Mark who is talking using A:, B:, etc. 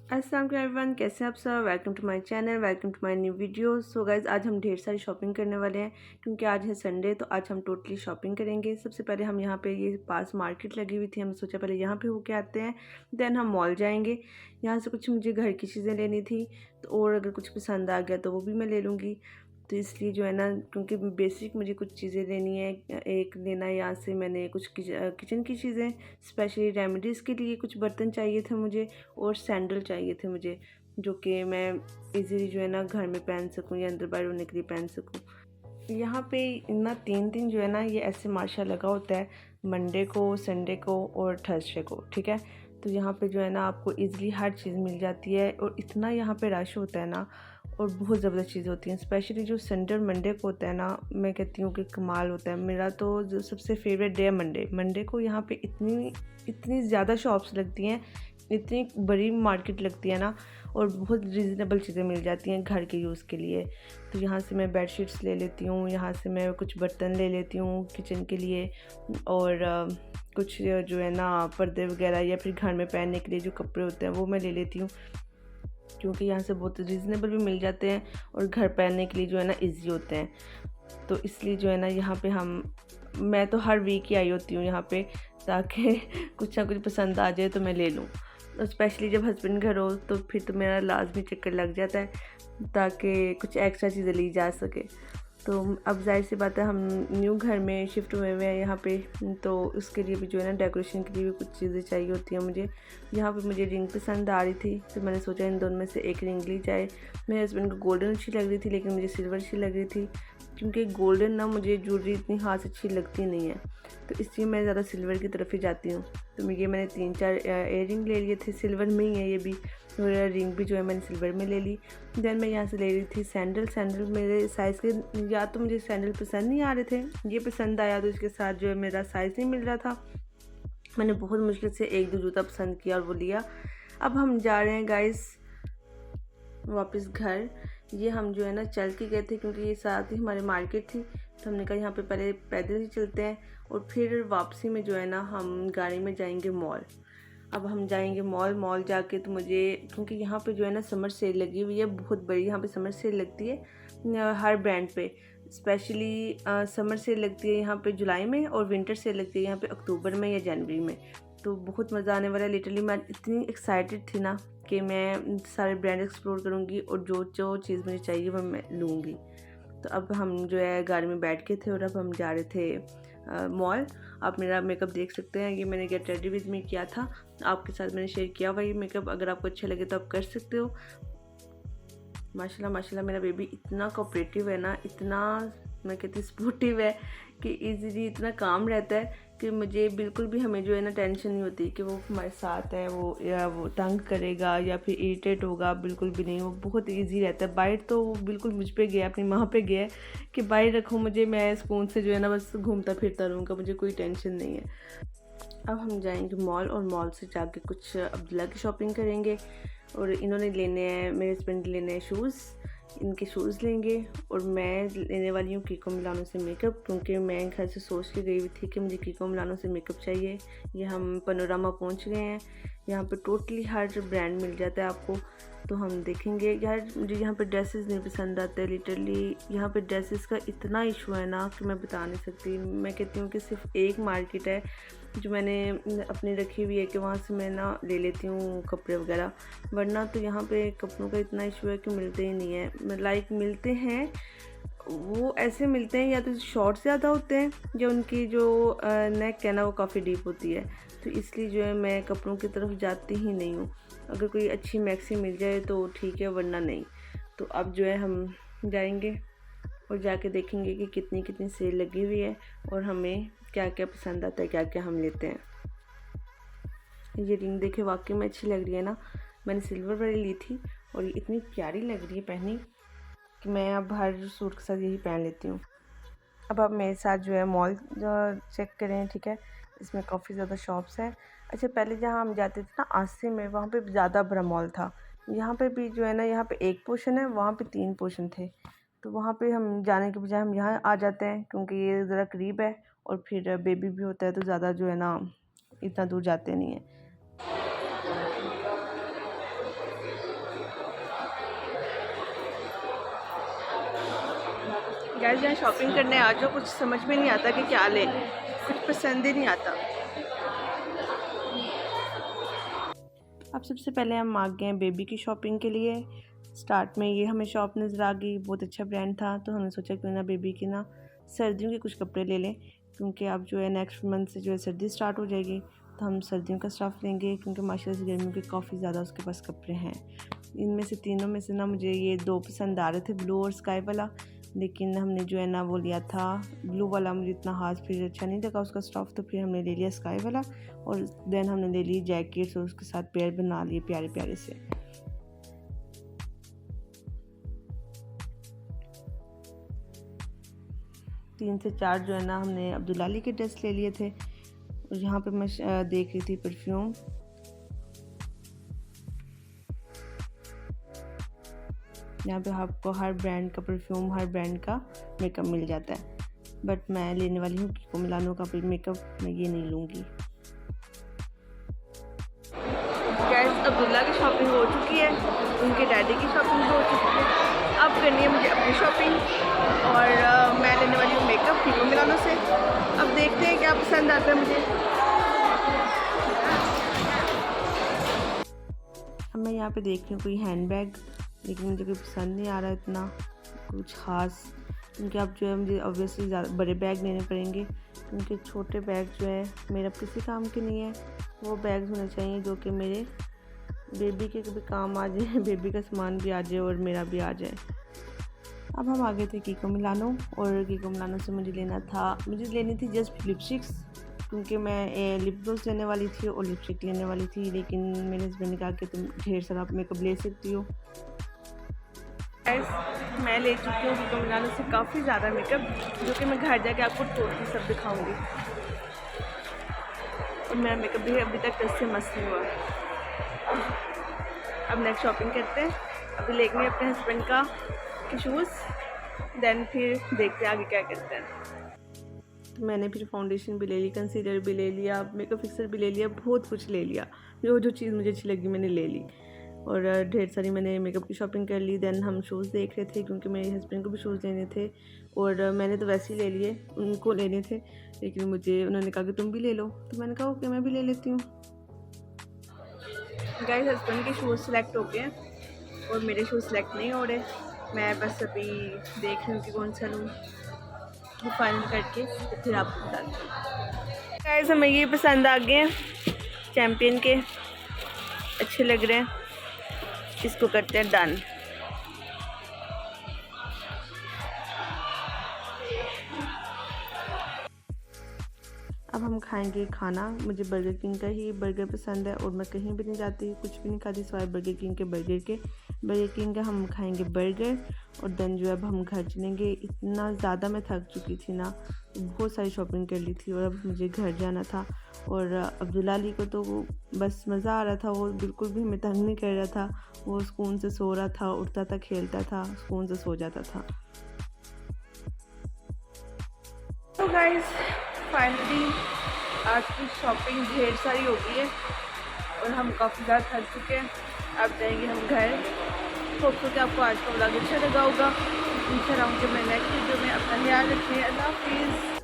A: अस्सलाम वालेकुम एवरीवन, कैसे हैं आप सब। Welcome to my channel, welcome to my new video. So guys, आज हम ढेर सारी शॉपिंग करने वाले हैं क्योंकि आज है संडे। तो आज हम टोटली शॉपिंग करेंगे। सबसे पहले हम यहाँ पे ये पास मार्केट लगी हुई थी, हमने सोचा पहले यहाँ पे होके आते हैं, देन हम मॉल जाएंगे। यहाँ से कुछ मुझे घर की चीज़ें लेनी थी, तो और अगर कुछ पसंद आ गया तो वो भी मैं ले लूँगी। तो इसलिए जो है ना, क्योंकि बेसिक मुझे कुछ चीज़ें लेनी है। एक लेना है यहाँ से मैंने कुछ किचन की चीज़ें, स्पेशली रेमेडीज़ के लिए कुछ बर्तन चाहिए थे मुझे, और सैंडल चाहिए थे मुझे, जो कि मैं इजीली जो है ना घर में पहन सकूँ या अंदर बाहर होने के लिए पहन सकूँ। यहाँ पे ना 3 दिन जो है ना ये ऐसे मार्शा लगा होता है, मंडे को, संडे को और थर्सडे को, ठीक है। तो यहाँ पे जो है ना आपको इजीली हर चीज़ मिल जाती है, और इतना यहाँ पे रश होता है ना, और बहुत ज़बरदस्त चीज़ होती हैं। स्पेशली जो संडे और मंडे को होता है ना, मैं कहती हूँ कि कमाल होता है। मेरा तो जो सबसे फेवरेट डे है मंडे को यहाँ पे इतनी इतनी ज़्यादा शॉप्स लगती हैं, इतनी बड़ी मार्केट लगती है ना, और बहुत रीज़नेबल चीज़ें मिल जाती हैं घर के यूज़ के लिए। तो यहाँ से मैं बेडशीट्स ले लेती हूँ, यहाँ से मैं कुछ बर्तन ले लेती हूँ किचन के लिए, और कुछ जो है ना पर्दे वगैरह या फिर घर में पहनने के लिए जो कपड़े होते हैं वो मैं ले लेती हूँ, क्योंकि यहाँ से बहुत रीज़नेबल भी मिल जाते हैं और घर पहनने के लिए जो है ना इजी होते हैं। तो इसलिए जो है ना यहाँ पे मैं तो हर वीक ही आई होती हूँ यहाँ पे, ताकि कुछ ना कुछ पसंद आ जाए तो मैं ले लूँ। और स्पेशली जब हस्बैंड घर हो तो फिर तो मेरा लाजमी चक्कर लग जाता है, ताकि कुछ एक्स्ट्रा चीज़ें ली जा सके। तो अब जाहिर सी बात है, हम न्यू घर में शिफ्ट हुए हुए हैं यहाँ पे, तो उसके लिए भी जो है ना डेकोरेशन के लिए भी कुछ चीज़ें चाहिए होती हैं मुझे। यहाँ पे मुझे रिंग पसंद आ रही थी, तो मैंने सोचा इन दोनों में से एक रिंग ली जाए। मेरे हस्बैंड को गोल्डन अच्छी लग रही थी, लेकिन मुझे सिल्वर अच्छी लग रही थी, क्योंकि गोल्डन ना मुझे ज्वेलरी इतनी हाथ अच्छी लगती नहीं है, तो इसलिए मैं ज़्यादा सिल्वर की तरफ ही जाती हूँ। तो मैंने 3-4 इयर रिंग ले लिए थे, सिल्वर में ही है ये भी, और रिंग भी जो है मैंने सिल्वर में ले ली। देन मैं यहाँ से ले रही थी सैंडल मेरे साइज़ के, या तो मुझे सैंडल पसंद नहीं आ रहे थे, ये पसंद आया, तो इसके साथ जो है मेरा साइज़ नहीं मिल रहा था। मैंने बहुत मुश्किल से एक दो जूता पसंद किया और वो लिया। अब हम जा रहे हैं गाइस वापस घर। ये हम जो है ना चल के गए थे, क्योंकि ये साथ ही हमारे मार्केट थी, तो हमने कहा यहाँ पे पहले पैदल ही चलते हैं, और फिर वापसी में जो है ना हम गाड़ी में जाएंगे मॉल। अब हम जाएंगे मॉल जाके, तो मुझे, क्योंकि यहाँ पे जो है ना समर सेल लगी हुई है बहुत बड़ी, यहाँ पे समर सेल लगती है हर ब्रांड पे। स्पेशली समर सेल लगती है यहाँ पे जुलाई में, और विंटर सेल लगती है यहाँ पे अक्टूबर में या जनवरी में। तो बहुत मज़ा आने वाला है। लिटरली मैं इतनी एक्साइटेड थी ना कि मैं सारे ब्रांड एक्सप्लोर करूँगी, और जो जो चीज़ मुझे चाहिए वो मैं लूँगी। तो अब हम जो है गाड़ी में बैठ के थे, और अब हम जा रहे थे मॉल। आप मेरा मेकअप देख सकते हैं, ये मैंने गेट रेडी विद मी किया था, आपके साथ मैंने शेयर किया हुआ ये मेकअप। अगर आपको अच्छा लगे तो आप कर सकते हो। माशाल्लाह माशाल्लाह मेरा बेबी इतना कोऑपरेटिव है ना, इतना मैं कहती स्पोर्टिव है कि इजीली इतना काम रहता है कि मुझे बिल्कुल भी हमें जो है ना टेंशन नहीं होती कि वो हमारे साथ है, वो तंग करेगा या फिर इरिटेट होगा, बिल्कुल भी नहीं। वो बहुत इजी रहता है। बाइट तो वो बिल्कुल मुझ पे गया, अपनी माँ पे गया है कि बाइट रखो मुझे, मैं सुकून से जो है ना बस घूमता फिरता रहूँगा, मुझे कोई टेंशन नहीं है। अब हम जाएंगे मॉल, और मॉल से जाके कुछ अब्दुल्ला की शॉपिंग करेंगे। और इन्होंने लेने हैं, मेरे हस्बैंड लेने हैं शूज़, इनके शूज़ लेंगे। और मैं लेने वाली हूँ कीको मिलानो से मेकअप, क्योंकि मैं घर से सोच के गई हुई थी कि मुझे कीको मिलानो से मेकअप चाहिए। ये हम पनोरमा पहुँच गए हैं। यहाँ पे टोटली हर ब्रांड मिल जाता है आपको, तो हम देखेंगे। यार मुझे यहाँ पे ड्रेसेस नहीं पसंद आते, लिटरली यहाँ पे ड्रेसेस का इतना इशू है ना कि मैं बता नहीं सकती। मैं कहती हूँ कि सिर्फ एक मार्केट है जो मैंने अपनी रखी हुई है, कि वहाँ से मैं ना ले लेती हूँ कपड़े वगैरह, वरना तो यहाँ पे कपड़ों का इतना इशू है कि मिलते ही नहीं है। लाइक मिलते हैं, वो ऐसे मिलते हैं या तो शॉर्ट ज़्यादा होते हैं, या उनकी जो नेक है ना वो काफ़ी डीप होती है। तो इसलिए जो है मैं कपड़ों की तरफ जाती ही नहीं हूँ। अगर कोई अच्छी मैक्सी मिल जाए तो ठीक है, वरना नहीं। तो अब जो है हम जाएंगे और जाके देखेंगे कि कितनी कितनी सेल लगी हुई है, और हमें क्या क्या पसंद आता है, क्या क्या हम लेते हैं। ये रिंग देखे वाकई में अच्छी लग रही है ना, मैंने सिल्वर वाली ली थी, और ये इतनी प्यारी लग रही है पहनी कि मैं अब हर सूट के साथ यही पहन लेती हूँ। अब आप मेरे साथ जो है मॉल चेक करें, ठीक है। इसमें काफ़ी ज़्यादा शॉप्स हैं। अच्छा, पहले जहाँ हम जाते थे ना आसिम में, वहाँ पे ज़्यादा बड़ा मॉल था। यहाँ पे भी जो है ना, यहाँ पे एक पोर्शन है, वहाँ पे 3 पोर्शन थे। तो वहाँ पे हम जाने के बजाय हम यहाँ आ जाते हैं, क्योंकि ये ज़रा करीब है, और फिर बेबी भी होता है, तो ज़्यादा जो है ना इतना दूर जाते नहीं हैं। गाइस यहाँ शॉपिंग करने आ जाओ, कुछ समझ में नहीं आता कि क्या लें, कुछ पसंद ही नहीं आता। अब सबसे पहले हम आ गए हैं बेबी की शॉपिंग के लिए। स्टार्ट में ये हमें शॉप नज़र आ गई, बहुत अच्छा ब्रांड था, तो हमने सोचा क्यों ना बेबी के ना सर्दियों के कुछ कपड़े ले लें, क्योंकि अब जो है नेक्स्ट मंथ से जो है सर्दी स्टार्ट हो जाएगी, तो हम सर्दियों का स्टाफ लेंगे, क्योंकि माशाल्लाह से गर्मियों के काफ़ी ज़्यादा उसके पास कपड़े हैं। इनमें से तीनों में से ना मुझे ये दो पसंद आ रहे थे, ब्लू और स्काई वाला, लेकिन हमने जो है ना वो लिया था ब्लू वाला, मुझे इतना खास फिर अच्छा नहीं लगा उसका स्टॉफ, तो फिर हमने ले लिया स्काई वाला, और देन हमने ले ली जैकेट्स और उसके साथ पेयर बना लिए प्यारे प्यारे से। तीन से चार जो है ना हमने अब्दुल्ला अली के ड्रेस ले लिए थे। और यहाँ पे मैं देख रही थी परफ्यूम, यहाँ पे आपको हर ब्रांड का परफ्यूम, हर ब्रांड का मेकअप मिल जाता है, बट मैं लेने वाली हूँ किको मिलानो का मेकअप, मैं ये नहीं लूँगी। गाइस अब्दुल्ला की शॉपिंग हो चुकी है, उनके डैडी की शॉपिंग हो चुकी है, अब करनी है मुझे अपनी शॉपिंग, और मैं लेने वाली हूँ मेकअप किको मिलानो से। अब देखते हैं क्या पसंद आता है मुझे। अब मैं यहाँ पे देख रही हूँ कोई हैंडबैग, लेकिन मुझे कोई पसंद नहीं आ रहा इतना कुछ ख़ास, क्योंकि अब जो है मुझे ऑब्वियसली ज़्यादा बड़े बैग लेने पड़ेंगे, क्योंकि छोटे बैग जो है मेरा किसी काम के नहीं है। वो बैग होने चाहिए जो कि मेरे बेबी के भी काम आ जाए, बेबी का सामान भी आ जाए और मेरा भी आ जाए। अब हम आ गए थे किको मिलानो, और किको मिलानो से मुझे लेनी थी जस्ट लिपस्टिक्स, क्योंकि मैं लिप ग्लॉस लेने वाली थी और लिपस्टिक लेने वाली थी, लेकिन मेरे हस्बैंड ने कहा कि तुम ढेर सारा मेकअप ले सकती हो। मैं ले चुकी हूँ किको मिलानो से काफ़ी ज़्यादा मेकअप, जो कि मैं घर जाके आपको टोटली सब दिखाऊंगी, और मेरा मेकअप भी अभी तक टच से मस्त नहीं हुआ। अब नेक्स्ट शॉपिंग करते हैं, अभी लेंगे अपने हस्बैंड का शूज़, देन फिर देखते हैं आगे क्या करते हैं। तो मैंने फिर फाउंडेशन भी ले ली, कंसीलर भी ले लिया, मेकअप फिक्सर भी ले लिया, बहुत कुछ ले लिया, जो जो चीज़ मुझे अच्छी लगी मैंने ले ली, और ढेर सारी मैंने मेकअप की शॉपिंग कर ली। देन हम शूज़ देख रहे थे, क्योंकि मेरे हस्बैंड को भी शूज़ लेने थे, और मैंने तो वैसे ही ले लिए, उनको लेने थे, लेकिन मुझे उन्होंने कहा कि तुम भी ले लो, तो मैंने कहा ओके मैं भी ले लेती हूँ। गाइस हस्बैंड के शूज़ सिलेक्ट हो गए और मेरे शूज़ सिलेक्ट नहीं हो रहे, मैं बस अभी देख रही हूँ कि कौन सा लूँ, वो फाइनल करके तो फिर आपको बताती हूँ। गाइस हमें ये पसंद आ गए हैं, चैम्पियन के अच्छे लग रहे हैं, इसको करते हैं डन। अब हम खाएंगे खाना, मुझे बर्गर किंग का ही बर्गर पसंद है, और मैं कहीं भी नहीं जाती, कुछ भी नहीं खाती सिवाय बर्गर किंग का हम खाएंगे बर्गर, और देन जो है अब हम घर चलेंगे। इतना ज़्यादा मैं थक चुकी थी ना, बहुत सारी शॉपिंग कर ली थी, और अब मुझे घर जाना था। और अब्दुल्ला अली को तो वो बस मज़ा आ रहा था, वो बिल्कुल भी हमें तंग नहीं कर रहा था, वो सुकून से सो रहा था, उठता था, खेलता था, सुकून से सो जाता था। तो गाइस फाइनली आज की शॉपिंग ढेर सारी हो गई है, और हम काफ़ी ज़्यादा थक चुके हैं, अब जाएंगे हम घर। होप कि आपको आज का व्लॉग अच्छा लगा होगा। इंशाल्लाह मैं नेक्स्ट वीडियो में अपना ख्याल रखिए। अल्लाह हाफिज़।